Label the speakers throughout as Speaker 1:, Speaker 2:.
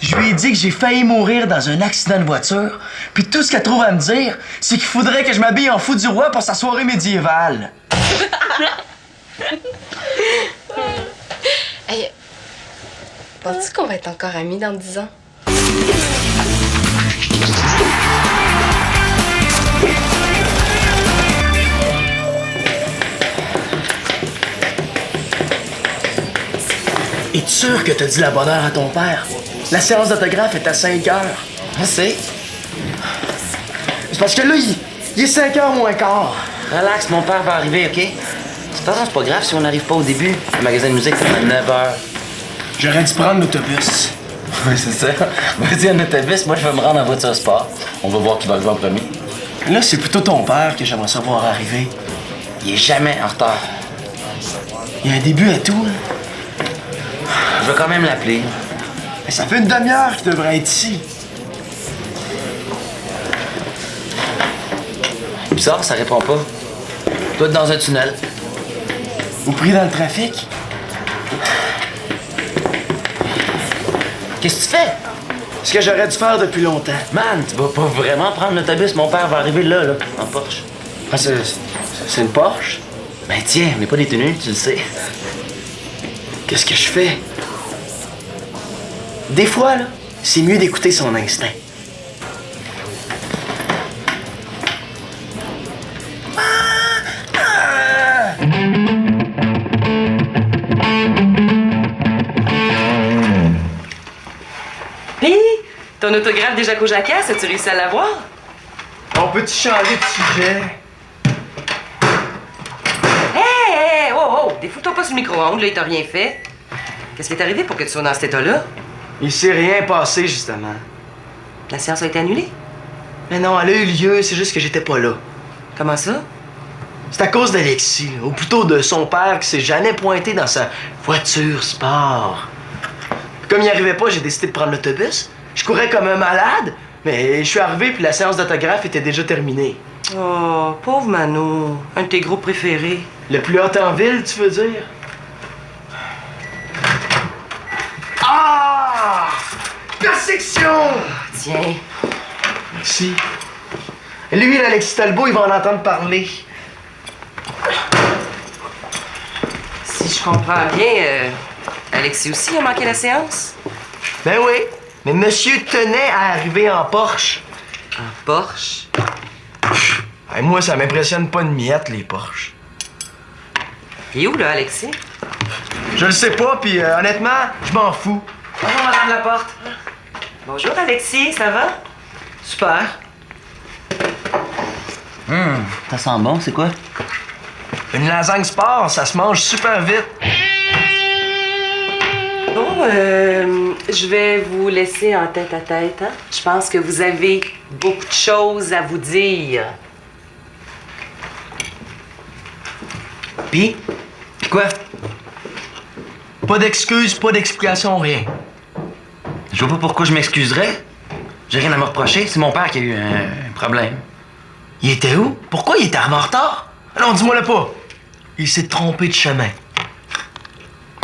Speaker 1: Je lui ai dit que j'ai failli mourir dans un accident de voiture, puis tout ce qu'elle trouve à me dire, c'est qu'il faudrait que je m'habille en fou du roi pour sa soirée médiévale.
Speaker 2: Hey, penses-tu qu'on va être encore amis dans 10 ans?
Speaker 1: Es-tu sûr que t'as dit la bonne heure à ton père? La séance d'autographe est à 5 heures.
Speaker 3: Je sais.
Speaker 1: C'est parce que là, il est 5 heures moins quart.
Speaker 3: Relax, mon père va arriver, OK? De toute façon, c'est pas grave si on n'arrive pas au début. Le magasin de musique, c'est à 9 heures.
Speaker 1: J'aurais dû prendre l'autobus.
Speaker 3: Oui, c'est ça. Vas-y, en autobus, moi, je vais me rendre en voiture sport. On va voir qui va arriver en premier.
Speaker 1: Là, c'est plutôt ton père que j'aimerais savoir arriver.
Speaker 3: Il est jamais en retard.
Speaker 1: Il y a un début à tout, là.
Speaker 3: Je vais quand même l'appeler.
Speaker 1: Mais ça fait une demi-heure qu'il devrait être ici.
Speaker 3: Bizarre, ça répond pas. Toi, dans un tunnel.
Speaker 1: Ou pris dans le trafic.
Speaker 3: Qu'est-ce que tu fais?
Speaker 1: Ce que j'aurais dû faire depuis longtemps.
Speaker 3: Man, tu vas pas vraiment prendre l'autobus. Mon père va arriver là, en Porsche.
Speaker 1: Ah, c'est une Porsche?
Speaker 3: Ben tiens, on n'est pas détenus, tu le sais.
Speaker 1: Qu'est-ce que je fais? Des fois, là, c'est mieux d'écouter son instinct.
Speaker 4: Pis, ton autographe des Jaco Jacquas, as-tu réussi à l'avoir?
Speaker 1: On peut-tu changer de sujet?
Speaker 4: Hé, oh, défous-toi pas sur le micro-ondes, là, il t'a rien fait. Qu'est-ce qui est arrivé pour que tu sois dans cet état-là?
Speaker 1: Il s'est rien passé, justement.
Speaker 4: La séance a été annulée?
Speaker 1: Mais non, elle a eu lieu, c'est juste que j'étais pas là.
Speaker 4: Comment ça?
Speaker 1: C'est à cause d'Alexis, là, ou plutôt de son père qui s'est jamais pointé dans sa voiture sport. Comme il n'y arrivait pas, j'ai décidé de prendre l'autobus. Je courais comme un malade, mais je suis arrivé puis la séance d'autographe était déjà terminée.
Speaker 4: Oh, pauvre Mano, un de tes groupes préférés.
Speaker 1: Le plus hot en ville, tu veux dire? Ah! Persection!
Speaker 4: Tiens.
Speaker 1: Merci. Lui, Alexis Talbot, il va en entendre parler.
Speaker 4: Si je comprends bien, Alexis aussi a manqué la séance?
Speaker 1: Ben oui, mais monsieur tenait à arriver en Porsche.
Speaker 4: En Porsche?
Speaker 1: Hey, moi, ça m'impressionne pas une miette, les Porsche.
Speaker 4: Il est où, là, Alexis?
Speaker 1: Je le sais pas, puis honnêtement, je m'en fous.
Speaker 4: Bonjour, Madame Laporte. Bonjour, Alexis, ça va?
Speaker 1: Super.
Speaker 3: Ça sent bon, c'est quoi?
Speaker 1: Une lasagne sport, ça se mange super vite.
Speaker 4: Bon, je vais vous laisser en tête à tête, hein? Je pense que vous avez beaucoup de choses à vous dire.
Speaker 1: Puis,
Speaker 3: Quoi?
Speaker 1: pas d'excuses, pas d'explications, rien.
Speaker 3: Je vois pas pourquoi je m'excuserais. J'ai rien à me reprocher. C'est mon père qui a eu un problème.
Speaker 1: Il était où? Pourquoi il était en retard? Non, dis-moi-le pas. Il s'est trompé de chemin.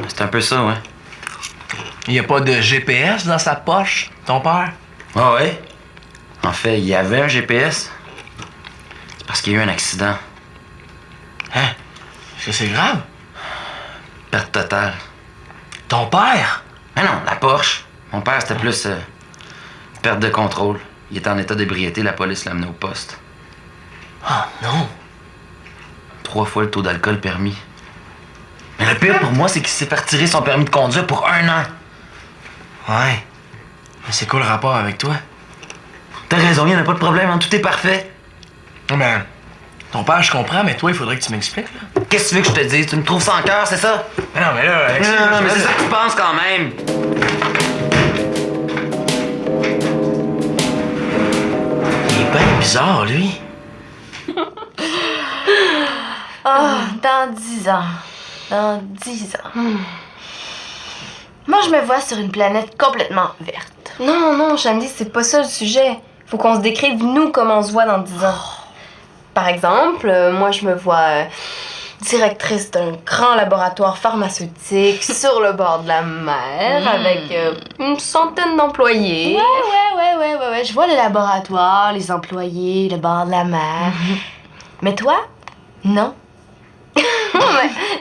Speaker 3: C'est un peu ça, ouais.
Speaker 1: Il y a pas de GPS dans sa poche, ton père?
Speaker 3: Ah ouais? En fait, il y avait un GPS. C'est parce qu'il y a eu un accident.
Speaker 1: Hein? Est-ce que c'est grave?
Speaker 3: Perte totale.
Speaker 1: Ton père?
Speaker 3: Ah non, la Porsche. Mon père, c'était plus perte de contrôle. Il était en état d'ébriété, la police l'a amené au poste.
Speaker 1: Ah non.
Speaker 3: 3 fois le taux d'alcool permis. Mais le pire pour moi, c'est qu'il s'est fait retirer son permis de conduire pour 1 an.
Speaker 1: Ouais. Mais c'est quoi le rapport avec toi?
Speaker 3: T'as raison, il n'y en a pas de problème, hein, tout est parfait.
Speaker 1: Non, mais ton père, je comprends, mais toi, il faudrait que tu m'expliques, là.
Speaker 3: Qu'est-ce que tu veux que je te dise? Tu me trouves sans cœur, c'est ça?
Speaker 1: Mais non, mais là, Alexis,
Speaker 3: Non, mais c'est ça que tu penses quand même.
Speaker 1: Il est bien bizarre, lui.
Speaker 5: Oh, dans 10 ans. Dans 10 ans. Moi, je me vois sur une planète complètement verte.
Speaker 2: Non, Shandy, c'est pas ça le sujet. Faut qu'on se décrive, nous, comment on se voit dans 10 ans. Par exemple, moi, je me vois
Speaker 5: directrice d'un grand laboratoire pharmaceutique sur le bord de la mer avec une centaine d'employés. Ouais. Je vois le laboratoire, les employés, le bord de la mer. Mais toi, non.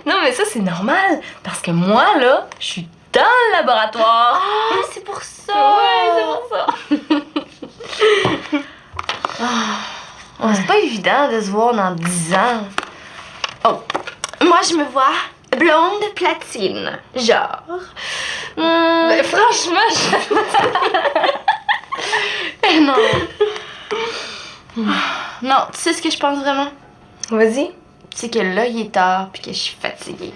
Speaker 5: Non, mais ça, c'est normal. Parce que moi, là, je suis dans le laboratoire. Ah, c'est pour ça. Ouais, c'est pour ça. C'est pas évident de se voir dans 10 ans. Oh, moi, je me vois blonde platine. Genre. Ben, franchement, non. Non, tu sais ce que je pense vraiment?
Speaker 2: Vas-y.
Speaker 5: C'est que là, il est tard puis que je suis fatiguée.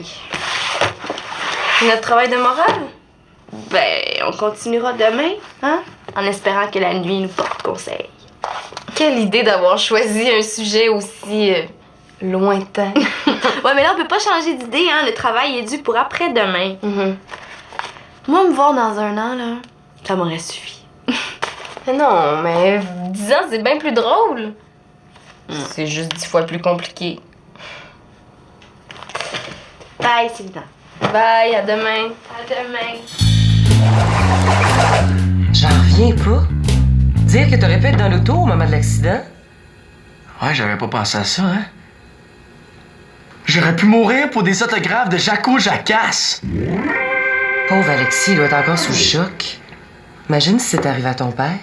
Speaker 5: Notre travail de morale? Ben, on continuera demain, hein? En espérant que la nuit nous porte conseil.
Speaker 2: Quelle idée d'avoir choisi un sujet aussi lointain.
Speaker 5: Ouais, mais là, on peut pas changer d'idée, hein? Le travail est dû pour après-demain. Moi, me voir dans un an, là, ça m'aurait suffi.
Speaker 2: Non, mais 10 ans, c'est bien plus drôle. C'est juste 10 fois plus compliqué.
Speaker 5: Bye, Sylvain.
Speaker 2: Bye, à demain.
Speaker 5: À demain.
Speaker 4: J'en reviens pas. Dire que t'aurais pu être dans l'auto au moment de l'accident?
Speaker 1: Ouais, j'avais pas pensé à ça, hein? J'aurais pu mourir pour des autographes de Jaco Jacasse.
Speaker 4: Pauvre Alexis, il doit être encore sous le choc. Imagine si c'était arrivé à ton père.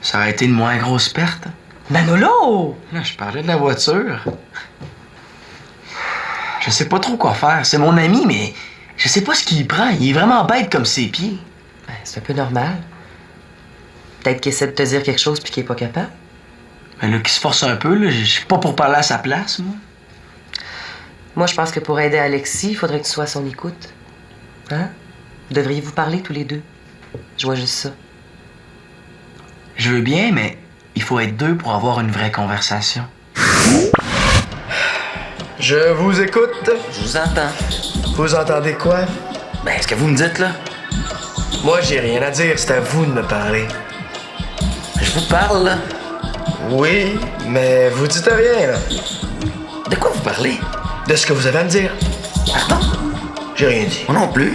Speaker 1: Ça aurait été une moins grosse perte.
Speaker 4: Manolo!
Speaker 1: Là, je parlais de la voiture. Je sais pas trop quoi faire. C'est mon ami, mais je sais pas ce qu'il prend. Il est vraiment bête comme ses pieds.
Speaker 4: Ben, c'est un peu normal. Peut-être qu'il essaie de te dire quelque chose puis qu'il est pas capable.
Speaker 1: Mais là, qu'il se force un peu, là. Je suis pas pour parler à sa place, moi.
Speaker 4: Moi, je pense que pour aider Alexis, il faudrait que tu sois à son écoute. Hein? Devriez-vous parler tous les deux? Je vois juste ça.
Speaker 1: Je veux bien, mais il faut être deux pour avoir une vraie conversation. Je vous écoute.
Speaker 3: Je vous entends.
Speaker 1: Vous entendez quoi?
Speaker 3: Ben, ce que vous me dites, là,
Speaker 1: Moi, j'ai rien à dire. C'est à vous de me parler.
Speaker 3: je vous parle, là.
Speaker 1: Oui, mais vous dites rien, là.
Speaker 3: De quoi vous parlez?
Speaker 1: De ce que vous avez à me dire.
Speaker 3: Pardon?
Speaker 1: J'ai rien dit.
Speaker 3: Moi non plus.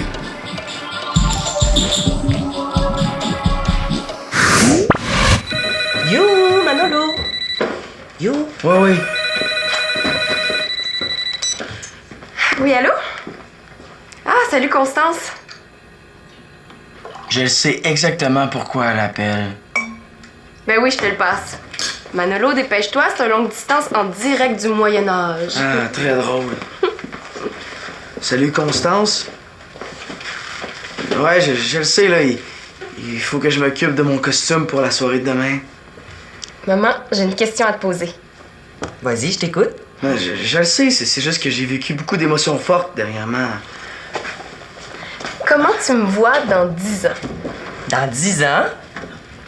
Speaker 4: You, Manolo! You!
Speaker 1: Oui.
Speaker 2: Oui, allô? Ah, salut Constance.
Speaker 1: Je sais exactement pourquoi elle appelle.
Speaker 2: Ben oui, je te le passe. Manolo, dépêche-toi, c'est une longue distance en direct du Moyen-Âge.
Speaker 1: Ah, très drôle. Salut, Constance. Ouais, je le sais, là. Il faut que je m'occupe de mon costume pour la soirée de demain.
Speaker 2: Maman, j'ai une question à te poser.
Speaker 4: Vas-y, je t'écoute.
Speaker 1: Ouais, je le sais, c'est juste que j'ai vécu beaucoup d'émotions fortes dernièrement.
Speaker 2: Comment tu me vois dans 10 ans?
Speaker 4: Dans 10 ans?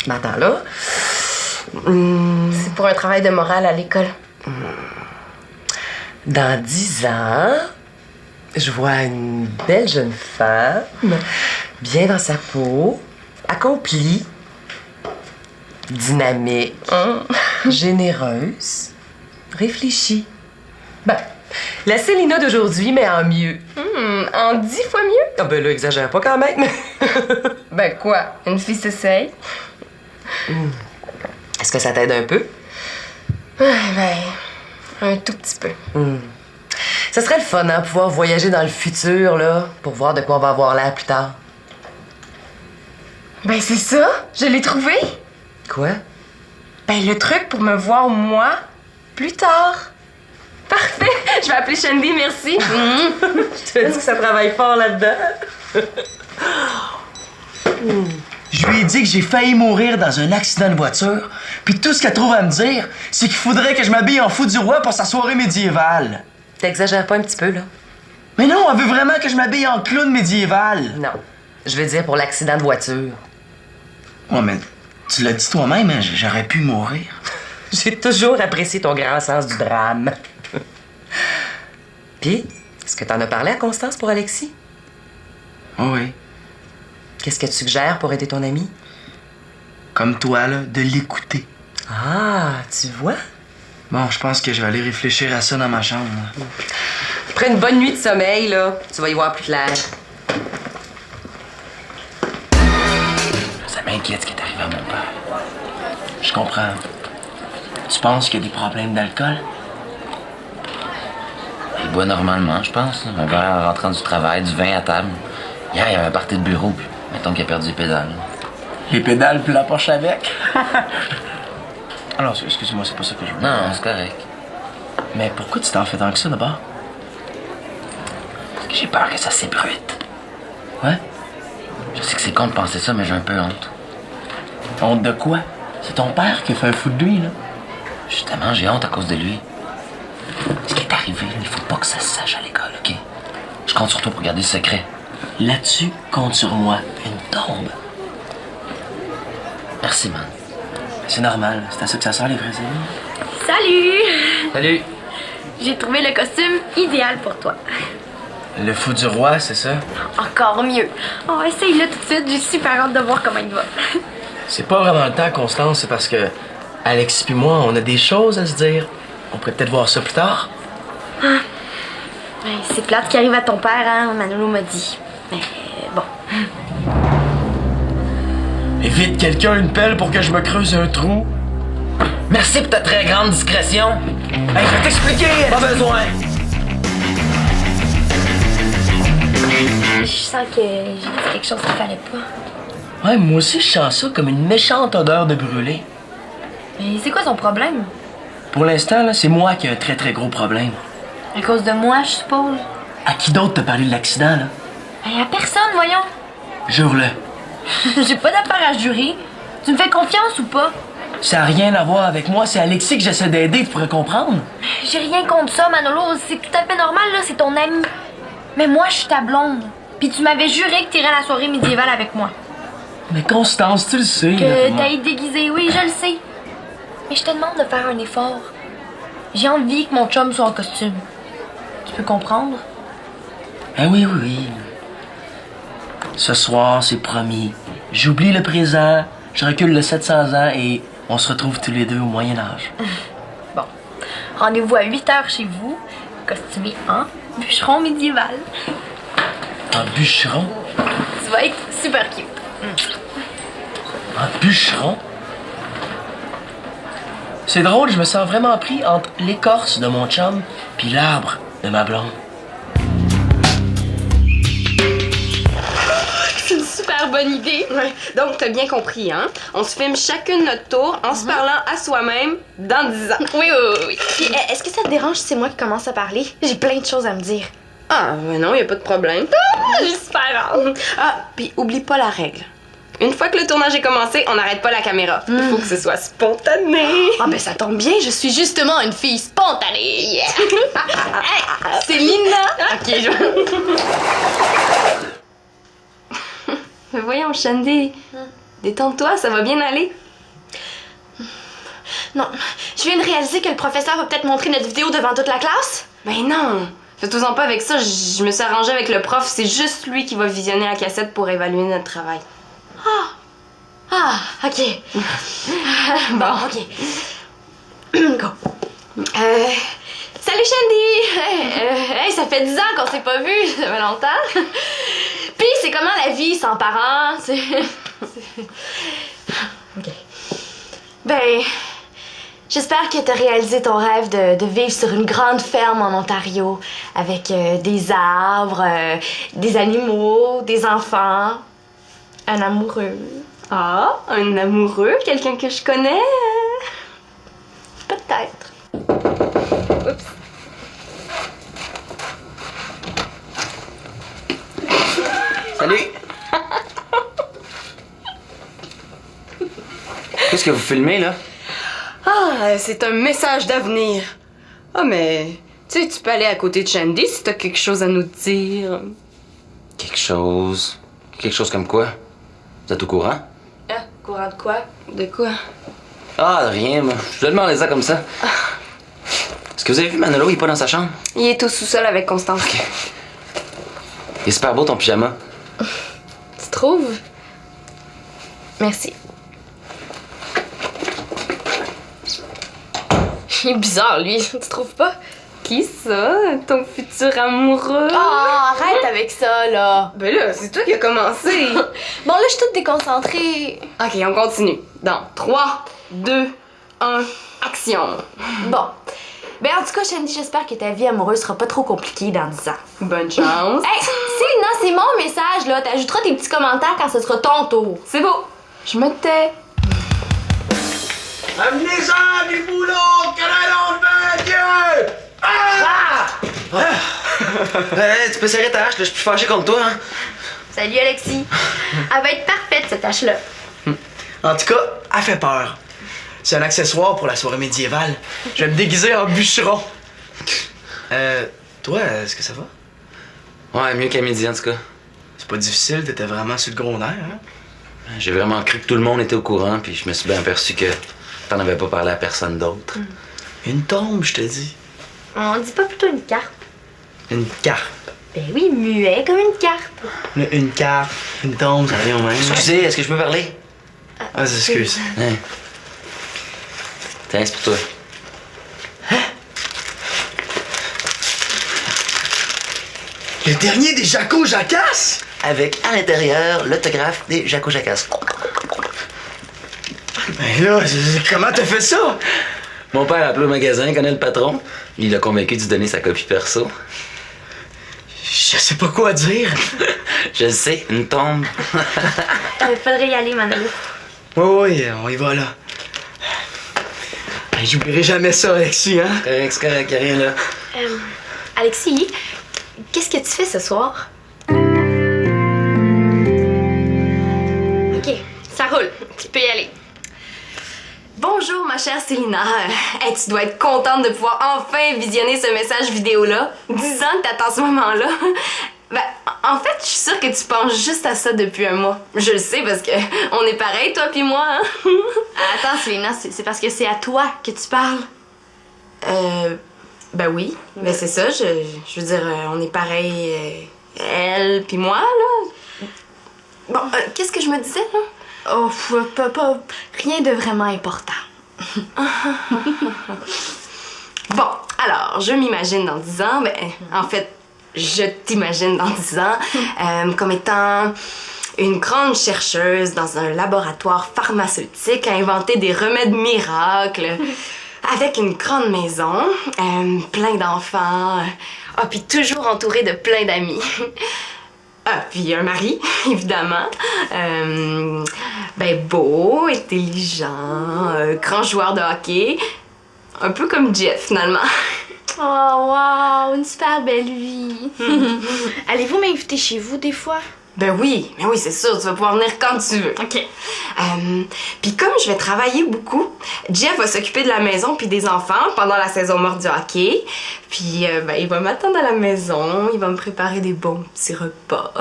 Speaker 4: Ben attends, là.
Speaker 2: C'est pour un travail de morale à l'école.
Speaker 4: Dans 10 ans, je vois une belle jeune femme, bien dans sa peau, accomplie, dynamique, généreuse, réfléchie. Ben, la Célina d'aujourd'hui, mais en mieux.
Speaker 2: En 10 fois mieux?
Speaker 4: Ah ben là, exagère pas quand même.
Speaker 2: Ben quoi? Une fille s'essaye?
Speaker 4: Est-ce que ça t'aide un peu?
Speaker 2: Ben, un tout petit peu.
Speaker 4: Ça serait le fun, hein, pouvoir voyager dans le futur, là, pour voir de quoi on va avoir l'air plus tard.
Speaker 2: Ben c'est ça, je l'ai trouvé.
Speaker 4: Quoi?
Speaker 2: Ben le truc pour me voir moi plus tard. Parfait, je vais appeler Shandy, merci.
Speaker 4: Je te dis que ça travaille fort là-dedans.
Speaker 1: Je lui ai dit que j'ai failli mourir dans un accident de voiture, puis tout ce qu'elle trouve à me dire, c'est qu'il faudrait que je m'habille en fou du roi pour sa soirée médiévale.
Speaker 4: T'exagères pas un petit peu, là?
Speaker 1: Mais non, elle veut vraiment que je m'habille en clown médiéval.
Speaker 4: Non. Je veux dire pour l'accident de voiture.
Speaker 1: Ouais, mais tu l'as dit toi-même, hein, j'aurais pu mourir.
Speaker 4: J'ai toujours apprécié ton grand sens du drame. Puis, est-ce que t'en as parlé à Constance pour Alexis?
Speaker 1: Oh oui.
Speaker 4: Qu'est-ce que tu suggères pour aider ton ami?
Speaker 1: Comme toi, là, de l'écouter.
Speaker 4: Ah, tu vois?
Speaker 1: Bon, je pense que je vais aller réfléchir à ça dans ma chambre.
Speaker 4: Après une bonne nuit de sommeil, là, tu vas y voir plus clair.
Speaker 1: Ça m'inquiète ce qui est arrivé à mon père. Je comprends. Tu penses qu'il y a des problèmes d'alcool?
Speaker 3: Il boit normalement, je pense. Un verre en rentrant du travail, du vin à table. Hier, il y avait un party de bureau, puis mettons qu'il a perdu les pédales.
Speaker 1: Les pédales puis la Porsche avec? Alors, excuse-moi, c'est pas ça que je veux.
Speaker 3: Non, c'est correct.
Speaker 1: Mais pourquoi tu t'en fais tant que ça, d'abord?
Speaker 3: Parce que j'ai peur que ça s'ébruite.
Speaker 1: Ouais?
Speaker 3: Je sais que c'est con de penser ça, mais j'ai un peu honte.
Speaker 1: Honte de quoi? C'est ton père qui a fait un fou de lui, là.
Speaker 3: Justement, j'ai honte à cause de lui. Ce qui est arrivé, il faut pas que ça se sache à l'école, OK? Je compte sur toi pour garder le secret.
Speaker 1: Là-dessus, compte sur moi. Une tombe.
Speaker 3: Merci, man.
Speaker 1: C'est normal, c'est à ça que ça sert, les vrais amis.
Speaker 5: Salut!
Speaker 3: Salut!
Speaker 5: J'ai trouvé le costume idéal pour toi.
Speaker 1: Le fou du roi, c'est ça?
Speaker 5: Encore mieux. Oh, essaye-le tout de suite, j'ai super hâte de voir comment il va.
Speaker 1: C'est pas vraiment le temps, Constance, c'est parce que Alex puis moi, on a des choses à se dire. On pourrait peut-être voir ça plus tard.
Speaker 5: Ouais, c'est plate qui arrive à ton père, hein, Manolo m'a dit. Mais bon.
Speaker 1: Et vite, quelqu'un une pelle pour que je me creuse un trou.
Speaker 3: Merci pour ta très grande discrétion.
Speaker 1: Hey, je vais t'expliquer! Pas besoin!
Speaker 5: Je sens que j'ai dit quelque chose qu'il fallait pas.
Speaker 1: Ouais, moi aussi, je sens ça comme une méchante odeur de brûlé.
Speaker 5: Mais c'est quoi son problème?
Speaker 1: Pour l'instant, là, c'est moi qui ai un très très gros problème.
Speaker 5: À cause de moi, je suppose.
Speaker 1: À qui d'autre t'a parlé de l'accident, là?
Speaker 5: À personne, voyons.
Speaker 1: Jure-le.
Speaker 5: J'ai pas d'affaire à jurer. Tu me fais confiance ou pas?
Speaker 1: Ça n'a rien à voir avec moi, c'est Alexis que j'essaie d'aider, tu pourrais comprendre.
Speaker 5: J'ai rien contre ça, Manolo. C'est tout à fait normal, là. C'est ton ami. Mais moi, je suis ta blonde. Puis tu m'avais juré que t'irais à la soirée médiévale avec moi.
Speaker 1: Mais Constance, tu le sais.
Speaker 5: Que t'ailles déguisé, oui, je le sais. Mais je te demande de faire un effort. J'ai envie que mon chum soit en costume. Tu peux comprendre?
Speaker 1: Ah oui, oui, oui. Ce soir, c'est promis. J'oublie le présent, je recule le 700 ans et on se retrouve tous les deux au Moyen-Âge.
Speaker 5: Bon. Rendez-vous à 8h chez vous, costumé en bûcheron médiéval.
Speaker 1: En bûcheron?
Speaker 5: Tu vas être super cute.
Speaker 1: En bûcheron? C'est drôle, je me sens vraiment pris entre l'écorce de mon chum puis l'arbre de ma blonde.
Speaker 2: C'est une super bonne idée. Ouais. Donc, t'as bien compris, hein? On se filme chacune notre tour en se parlant à soi-même dans 10 ans.
Speaker 6: Oui, oui, oui, oui. Puis, est-ce que ça te dérange si c'est moi qui commence à parler? J'ai plein de choses à me dire.
Speaker 2: Ah, ben non, y a pas de problème.
Speaker 6: J'ai super hâte.
Speaker 2: Ah, puis oublie pas la règle. Une fois que le tournage est commencé, on n'arrête pas la caméra. Il faut que ce soit spontané.
Speaker 6: Ah, ben ça tombe bien, je suis justement une fille spontanée. Yeah.
Speaker 2: Hey, c'est Lina. Ok, je... Mais voyons, Shandy. Détends-toi, ça va bien aller.
Speaker 6: Non, je viens de réaliser que le professeur va peut-être montrer notre vidéo devant toute la classe.
Speaker 2: Ben non. Fais-toi-en pas avec ça. Je me suis arrangée avec le prof. C'est juste lui qui va visionner la cassette pour évaluer notre travail.
Speaker 6: Ah, ok. Bon, ok. Go. Salut Shandy! Hey, ça fait 10 ans qu'on s'est pas vus, ça fait longtemps. Puis c'est comment la vie sans parents? Ok. Ben, j'espère que t'as réalisé ton rêve de vivre sur une grande ferme en Ontario avec des arbres, des animaux, des enfants, un amoureux.
Speaker 2: Ah, un amoureux? Quelqu'un que je connais?
Speaker 6: Peut-être.
Speaker 2: Oups.
Speaker 3: Salut! Qu'est-ce que vous filmez, là?
Speaker 2: Ah, c'est un message d'avenir. Ah, mais tu sais, tu peux aller à côté de Shandy si t'as quelque chose à nous dire.
Speaker 3: Quelque chose... Quelque chose comme quoi? Vous êtes au courant?
Speaker 2: Ah, courant de quoi? De quoi?
Speaker 3: Ah, rien, moi. Je vais demander ça comme ça. Est-ce que vous avez vu Manolo? Il est pas dans sa chambre?
Speaker 2: Il est au sous-sol avec Constance.
Speaker 3: Ok. Il est super beau, ton pyjama.
Speaker 2: Tu trouves? Merci. Il est bizarre, lui, tu trouves pas? Qui ça? Ton futur amoureux?
Speaker 6: Oh, arrête avec ça, là.
Speaker 2: Ben là, c'est toi qui as commencé.
Speaker 6: Bon, là, je suis toute déconcentrée.
Speaker 2: Ok, on continue. Dans 3, 2, 1, action.
Speaker 6: Bon. Ben, en tout cas, Shandy, j'espère que ta vie amoureuse sera pas trop compliquée dans 10 ans.
Speaker 2: Bonne chance.
Speaker 6: Hey, Célina, c'est mon message, là. T'ajouteras tes petits commentaires quand ce sera ton tour.
Speaker 2: C'est beau. Je me tais.
Speaker 1: Amenez-en du boulot, que l'on fait, Dieu! Ah! Tu peux serrer ta hache, là, je suis plus fâché contre toi, hein?
Speaker 6: Salut, Alexis. Elle va être parfaite, cette hache-là.
Speaker 1: En tout cas, elle fait peur. C'est un accessoire pour la soirée médiévale. Je vais me déguiser en bûcheron. Toi, est-ce que ça va?
Speaker 3: Ouais, mieux qu'à midi, en tout cas.
Speaker 1: C'est pas difficile, t'étais vraiment sur le gros nerf, hein?
Speaker 3: J'ai vraiment cru que tout le monde était au courant, puis je me suis bien aperçu que t'en avais pas parlé à personne d'autre.
Speaker 1: Une tombe, je te dis.
Speaker 6: On dit pas plutôt une carpe?
Speaker 1: Une carpe.
Speaker 6: Ben oui, muet comme une carpe.
Speaker 1: Une carpe, une tombe, ça revient au même.
Speaker 3: Excusez, est-ce que je peux parler?
Speaker 1: Ah, excuse.
Speaker 3: Hein? Tiens, c'est pour toi.
Speaker 1: Le dernier des Jaco Jacasse?
Speaker 3: Avec, à l'intérieur, l'autographe des Jaco Jacasse.
Speaker 1: Ben là, comment t'as fait ça?
Speaker 3: Mon père a appelé au magasin, il connaît le patron. Il l'a convaincu de lui donner sa copie perso.
Speaker 1: Je sais pas quoi dire.
Speaker 3: Je le sais, une tombe.
Speaker 6: Faudrait y aller, Manolo.
Speaker 1: Oui, on y va là. Hey, j'oublierai jamais ça, Alexis, hein?
Speaker 3: C'est correct, y'a rien là.
Speaker 6: Alexis, qu'est-ce que tu fais ce soir? Ok, ça roule. Tu peux y aller. Bonjour, ma chère Célina. Hey, tu dois être contente de pouvoir enfin visionner ce message vidéo-là. 10 ans que t'attends ce moment-là. Ben, en fait, je suis sûre que tu penses juste à ça depuis un mois. Je le sais parce que on est pareil, toi puis moi, hein? Attends, Célina, c'est parce que c'est à toi que tu parles. Ben oui. Mais c'est ça, je veux dire, on est pareil, elle puis moi, là. Bon, qu'est-ce que je me disais, là? Oh, pas rien de vraiment important. Bon, alors, je m'imagine dans 10 ans, ben, en fait, je t'imagine dans 10 ans comme étant une grande chercheuse dans un laboratoire pharmaceutique à inventer des remèdes miracles, avec une grande maison, plein d'enfants, puis toujours entourée de plein d'amis. Ah, puis un mari, évidemment. Ben beau, intelligent, grand joueur de hockey. Un peu comme Jeff, finalement. Oh, wow, une super belle vie. Allez-vous m'inviter chez vous des fois? Ben oui, c'est sûr, tu vas pouvoir venir quand tu veux. OK. Puis comme je vais travailler beaucoup, Jeff va s'occuper de la maison puis des enfants pendant la saison morte du hockey. Puis ben, il va m'attendre à la maison, il va me préparer des bons petits repas.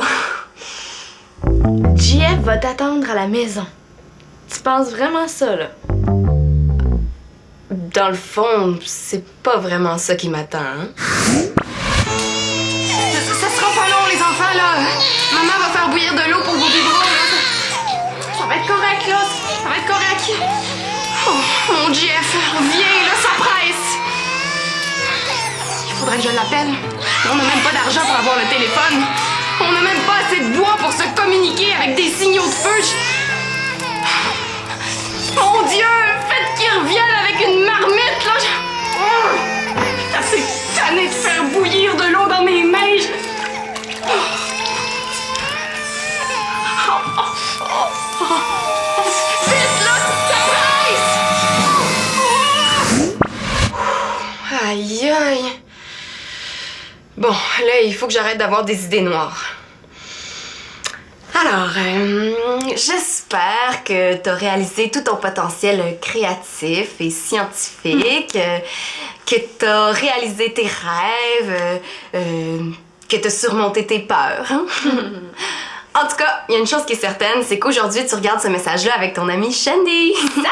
Speaker 6: Jeff va t'attendre à la maison. Tu penses vraiment ça, là? Dans le fond, c'est pas vraiment ça qui m'attend, hein? Ça sera pas long, les enfants, là! Maman va faire bouillir de l'eau pour vos biberons, là! Ça va être correct, là! Ça va être correct! Oh, mon Jeff! Viens, là, ça presse! Il faudrait que je l'appelle. On n'a même pas d'argent pour avoir le téléphone. On n'a même pas assez de bois pour se communiquer avec des signaux de feu. Mon Dieu! Faites qu'il revienne avec une marmite, là! Je suis assez tannée de faire bouillir de l'eau dans mes mains. Vite, là! Ça presse! Aïe, aïe. Bon, là, il faut que j'arrête d'avoir des idées noires. Alors, j'espère que t'as réalisé tout ton potentiel créatif et scientifique, que t'as réalisé tes rêves, que t'as surmonté tes peurs. Hein? En tout cas, il y a une chose qui est certaine, c'est qu'aujourd'hui, tu regardes ce message-là avec ton amie Shandy. Salut!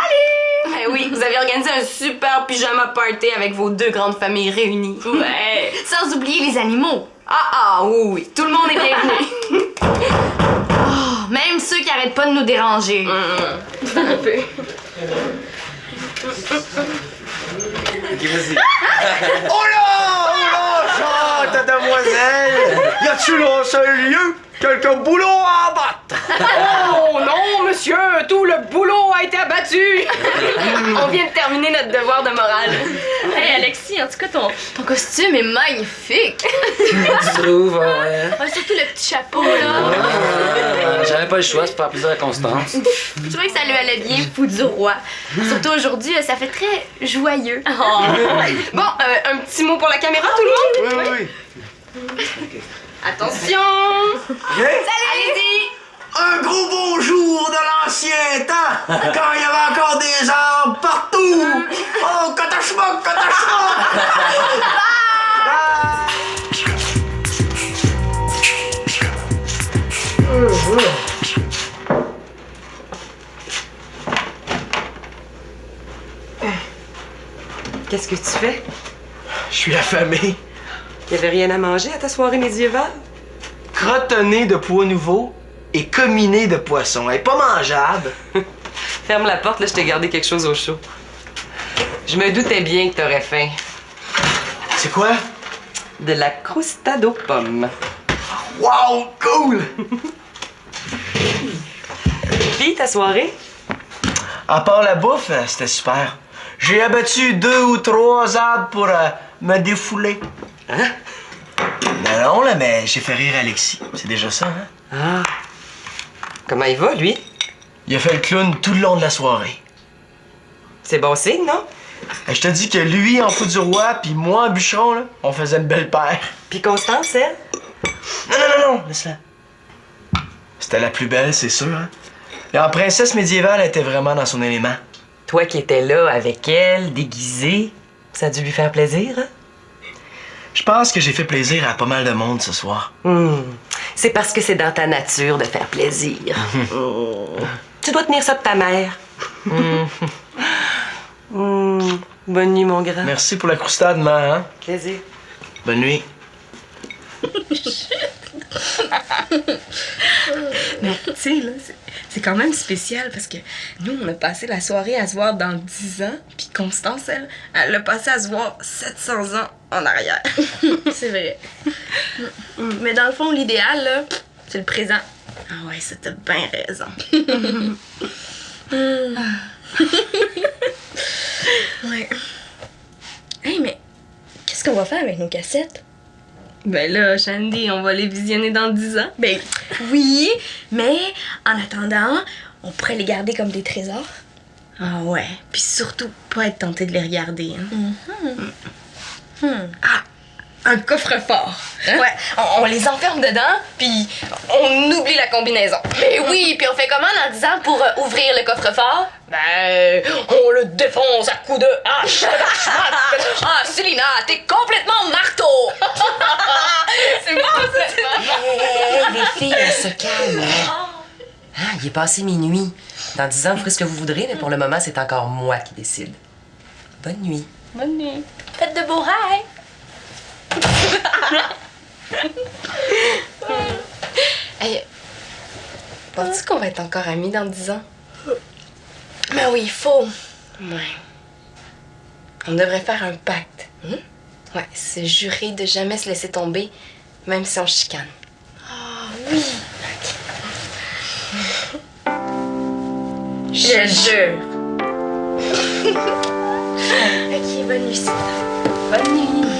Speaker 6: Ben oui, vous avez organisé un super pyjama party avec vos deux grandes familles réunies. Ouais! Sans oublier les animaux. Ah, oui, tout le monde est bienvenu. Oh, même ceux qui arrêtent pas de nous déranger. Un peu.
Speaker 3: Ok, vas-y.
Speaker 1: Oh là, chante, demoiselle! Y a-tu là un seul lieu? Quelques boulots à abattre!
Speaker 2: Oh non, monsieur, tout le boulot a été abattu. On vient de terminer notre devoir de morale.
Speaker 5: Hey Alexis, en tout cas, ton costume est magnifique.
Speaker 3: Tu trouves, ouais.
Speaker 5: Ouais, surtout le petit chapeau, là.
Speaker 3: J'avais pas le choix, c'est pour faire plaisir à Constance.
Speaker 5: Je trouvais que ça lui allait bien, fou du roi. Surtout aujourd'hui, ça fait très joyeux.
Speaker 2: Bon, un petit mot pour la caméra, tout le monde?
Speaker 1: Oui.
Speaker 2: Attention!
Speaker 5: Allez-y!
Speaker 1: Un gros bonjour de l'ancien temps, quand il y avait encore des arbres partout! Oh, katachmok!
Speaker 4: Qu'est-ce que tu fais?
Speaker 1: Je suis affamé.
Speaker 4: Y avait rien à manger à ta soirée médiévale?
Speaker 1: Crotonné de pois nouveaux et comminé de poisson. Elle est pas mangeable.
Speaker 4: Ferme la porte, là, je t'ai gardé quelque chose au chaud. Je me doutais bien que t'aurais faim.
Speaker 1: C'est quoi?
Speaker 4: De la croustade aux pommes.
Speaker 1: Wow, cool!
Speaker 4: Puis, ta soirée?
Speaker 1: À part la bouffe, c'était super. J'ai abattu 2 ou 3 arbres pour me défouler.
Speaker 4: Hein?
Speaker 1: Non, là, mais j'ai fait rire Alexis. C'est déjà ça, hein?
Speaker 4: Ah. Comment il va, lui?
Speaker 1: Il a fait le clown tout le long de la soirée.
Speaker 4: C'est bon signe, non?
Speaker 1: Je te dis que lui, en fou du roi, puis moi, en bûcheron, là, on faisait une belle paire.
Speaker 4: Puis Constance, elle?
Speaker 1: Non, laisse-la. C'était la plus belle, c'est sûr, hein? Et en princesse médiévale, elle était vraiment dans son élément.
Speaker 4: Toi qui étais là avec elle, déguisée, ça a dû lui faire plaisir, hein?
Speaker 1: Je pense que j'ai fait plaisir à pas mal de monde ce soir.
Speaker 4: C'est parce que c'est dans ta nature de faire plaisir. Tu dois tenir ça de ta mère. Bonne nuit, mon grand.
Speaker 1: Merci pour la croustade, ma, hein?
Speaker 4: Plaisir.
Speaker 1: Bonne nuit.
Speaker 2: Mais tu sais, là, c'est quand même spécial parce que nous, on a passé la soirée à se voir dans 10 ans, puis Constance, elle a passé à se voir 700 ans en arrière.
Speaker 5: C'est vrai. Mais dans le fond, l'idéal, là, c'est le présent.
Speaker 2: Ah ouais, ça t'as bien raison.
Speaker 5: Ouais. Hey, mais qu'est-ce qu'on va faire avec nos cassettes?
Speaker 2: Ben là, Shandy, on va les visionner dans 10 ans.
Speaker 5: Ben oui, mais en attendant, on pourrait les garder comme des trésors.
Speaker 2: Ah ouais, puis surtout pas être tenté de les regarder. Hein. Ah, un coffre-fort. Hein?
Speaker 5: Ouais, on les enferme dedans, puis on oublie la combinaison. Mais oui, puis on fait comment dans 10 ans pour ouvrir le coffre-fort? Ben, on le défonce à coups de hache. Ah, Célina, t'es complètement marteau! C'est bon, ça!
Speaker 4: Les filles, elles se calment. Ah, il est passé minuit. Dans 10 ans, vous ferez ce que vous voudrez, mais pour le moment, c'est encore moi qui décide. Bonne nuit.
Speaker 5: Bonne nuit. Faites de beaux rêves! Hey, penses-tu qu'on va être encore amis dans 10 ans? Ben oui, il faut.
Speaker 2: Ouais. On devrait faire un pacte. Ouais, se jurer de jamais se laisser tomber, même si on chicane.
Speaker 5: Oui.
Speaker 2: Je jure.
Speaker 5: Ok, bonne nuit, Cynthia.
Speaker 2: Bonne nuit.